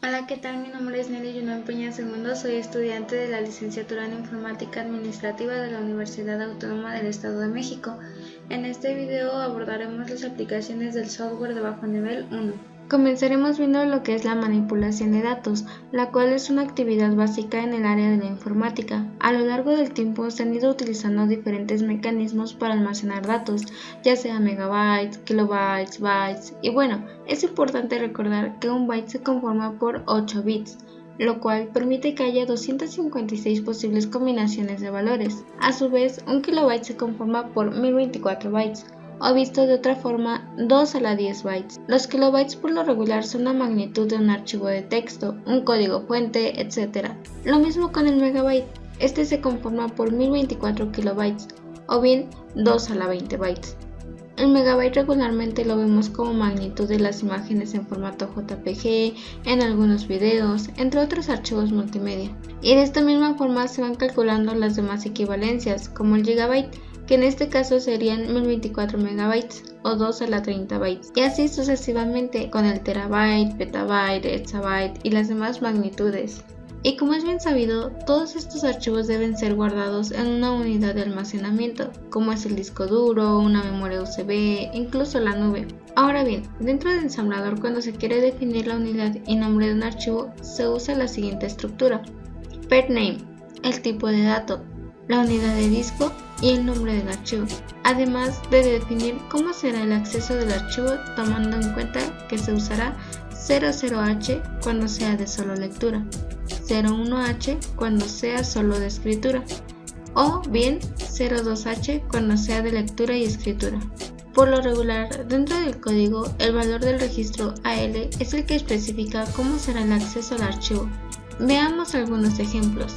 Hola, ¿qué tal? Mi nombre es Nelly Junón Peña Segundo, soy estudiante de la licenciatura en Informática Administrativa de la Universidad Autónoma del Estado de México. En este video abordaremos las aplicaciones del software de bajo nivel 1. Comenzaremos viendo lo que es la manipulación de datos, la cual es una actividad básica en el área de la informática. A lo largo del tiempo se han ido utilizando diferentes mecanismos para almacenar datos, ya sea megabytes, kilobytes, bytes, y bueno, es importante recordar que un byte se conforma por 8 bits, lo cual permite que haya 256 posibles combinaciones de valores. A su vez, un kilobyte se conforma por 1024 bytes, o visto de otra forma, 2 a la 10 bytes. Los kilobytes por lo regular son la magnitud de un archivo de texto, un código fuente, etc. Lo mismo con el megabyte, este se conforma por 1024 kilobytes, o bien 2 a la 20 bytes. El megabyte regularmente lo vemos como magnitud de las imágenes en formato JPG, en algunos videos, entre otros archivos multimedia. Y de esta misma forma se van calculando las demás equivalencias, como el gigabyte, que en este caso serían 1024 megabytes o 2 a la 30 bytes, y así sucesivamente con el terabyte, petabyte, exabyte y las demás magnitudes. Y como es bien sabido, todos estos archivos deben ser guardados en una unidad de almacenamiento, como es el disco duro, una memoria USB, incluso la nube. Ahora bien, dentro del ensamblador, cuando se quiere definir la unidad y nombre de un archivo, se usa la siguiente estructura: path name, el tipo de dato, la unidad de disco y el nombre del archivo, además de definir cómo será el acceso del archivo, tomando en cuenta que se usará 00H cuando sea de solo lectura, 01H cuando sea solo de escritura, o bien 02H cuando sea de lectura y escritura. Por lo regular, dentro del código, el valor del registro AL es el que especifica cómo será el acceso al archivo. Veamos algunos ejemplos.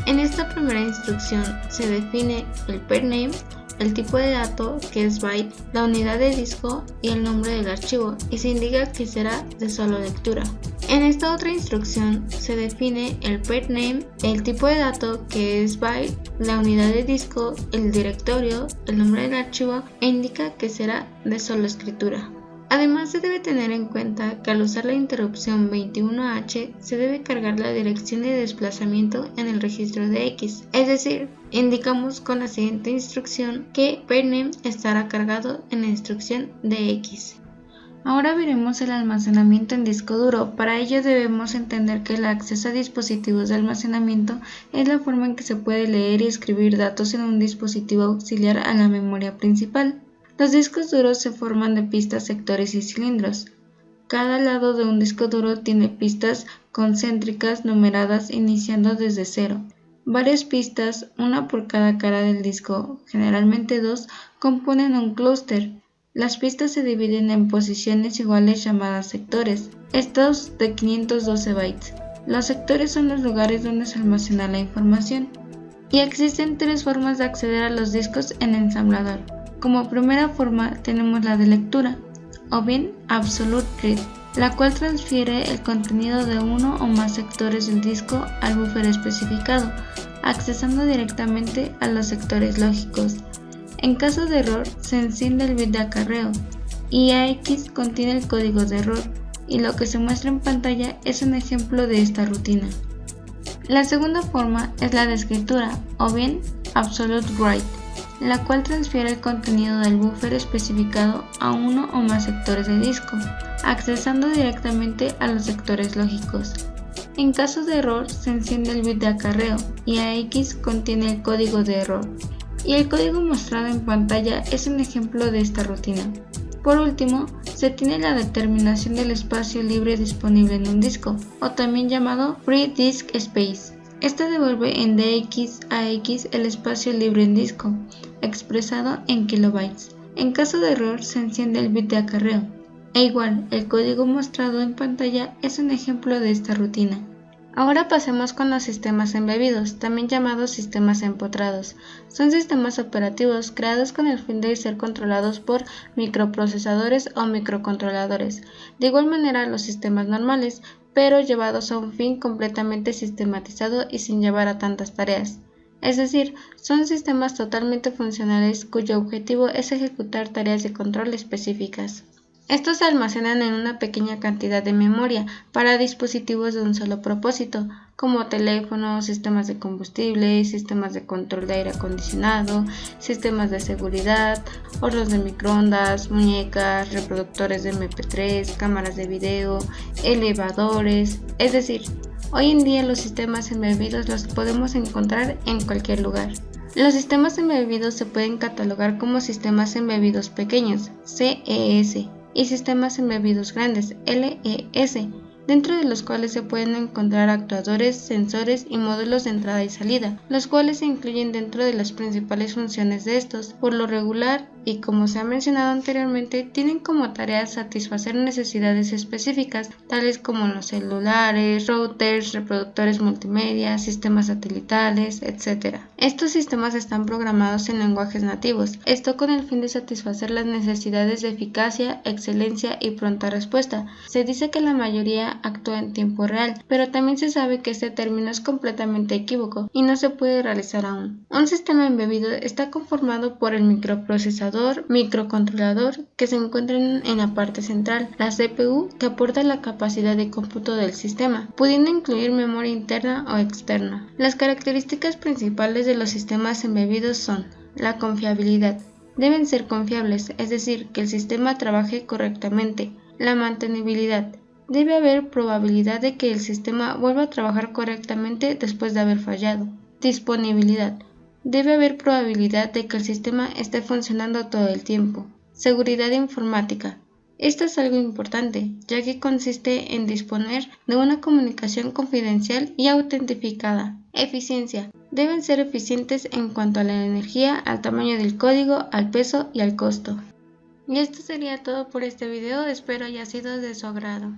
En esta primera instrucción se define el path name, el tipo de dato, que es byte, la unidad de disco y el nombre del archivo, y se indica que será de solo lectura. En esta otra instrucción se define el path name, el tipo de dato, que es byte, la unidad de disco, el directorio, el nombre del archivo, e indica que será de solo escritura. Además, se debe tener en cuenta que al usar la interrupción 21H se debe cargar la dirección de desplazamiento en el registro de X, es decir, indicamos con la siguiente instrucción que path-name estará cargado en la instrucción de X. Ahora veremos el almacenamiento en disco duro. Para ello debemos entender que el acceso a dispositivos de almacenamiento es la forma en que se puede leer y escribir datos en un dispositivo auxiliar a la memoria principal. Los discos duros se forman de pistas, sectores y cilindros. Cada lado de un disco duro tiene pistas concéntricas numeradas iniciando desde 0. Varias pistas, una por cada cara del disco, generalmente 2, componen un clúster. Las pistas se dividen en posiciones iguales llamadas sectores, estos de 512 bytes. Los sectores son los lugares donde se almacena la información. Y existen 3 formas de acceder a los discos en ensamblador. Como primera forma tenemos la de lectura, o bien Absolute Read, la cual transfiere el contenido de uno o más sectores del disco al buffer especificado, accesando directamente a los sectores lógicos. En caso de error, se enciende el bit de acarreo, y AX contiene el código de error, y lo que se muestra en pantalla es un ejemplo de esta rutina. La segunda forma es la de escritura, o bien Absolute Write, la cual transfiere el contenido del buffer especificado a uno o más sectores de disco, accesando directamente a los sectores lógicos. En caso de error, se enciende el bit de acarreo y AX contiene el código de error, y el código mostrado en pantalla es un ejemplo de esta rutina. Por último, se tiene la determinación del espacio libre disponible en un disco, o también llamado Free Disk Space. Esta devuelve en DX a X el espacio libre en disco, expresado en kilobytes. En caso de error se enciende el bit de acarreo. E igual, el código mostrado en pantalla es un ejemplo de esta rutina. Ahora pasemos con los sistemas embebidos, también llamados sistemas empotrados. Son sistemas operativos creados con el fin de ser controlados por microprocesadores o microcontroladores. De igual manera los sistemas normales, pero llevados a un fin completamente sistematizado y sin llevar a tantas tareas. Es decir, son sistemas totalmente funcionales cuyo objetivo es ejecutar tareas de control específicas. Estos se almacenan en una pequeña cantidad de memoria para dispositivos de un solo propósito, como teléfonos, sistemas de combustible, sistemas de control de aire acondicionado, sistemas de seguridad, hornos de microondas, muñecas, reproductores de MP3, cámaras de video, elevadores, es decir, hoy en día los sistemas embebidos los podemos encontrar en cualquier lugar. Los sistemas embebidos se pueden catalogar como sistemas embebidos pequeños, CES, y sistemas embebidos grandes, LES, dentro de los cuales se pueden encontrar actuadores, sensores y módulos de entrada y salida, los cuales se incluyen dentro de las principales funciones de estos. Por lo regular, y como se ha mencionado anteriormente, tienen como tarea satisfacer necesidades específicas, tales como los celulares, routers, reproductores multimedia, sistemas satelitales, etc. Estos sistemas están programados en lenguajes nativos, esto con el fin de satisfacer las necesidades de eficacia, excelencia y pronta respuesta. Se dice que la mayoría actúa en tiempo real, pero también se sabe que este término es completamente equívoco y no se puede realizar aún. Un sistema embebido está conformado por el microcontrolador que se encuentra en la parte central, la CPU que aporta la capacidad de cómputo del sistema, pudiendo incluir memoria interna o externa. Las características principales de los sistemas embebidos son la confiabilidad. Deben ser confiables, es decir, que el sistema trabaje correctamente. La mantenibilidad. Debe haber probabilidad de que el sistema vuelva a trabajar correctamente después de haber fallado. Disponibilidad. Debe haber probabilidad de que el sistema esté funcionando todo el tiempo. Seguridad informática. Esto es algo importante, ya que consiste en disponer de una comunicación confidencial y autentificada. Eficiencia. Deben ser eficientes en cuanto a la energía, al tamaño del código, al peso y al costo. Y esto sería todo por este video, espero haya sido de su agrado.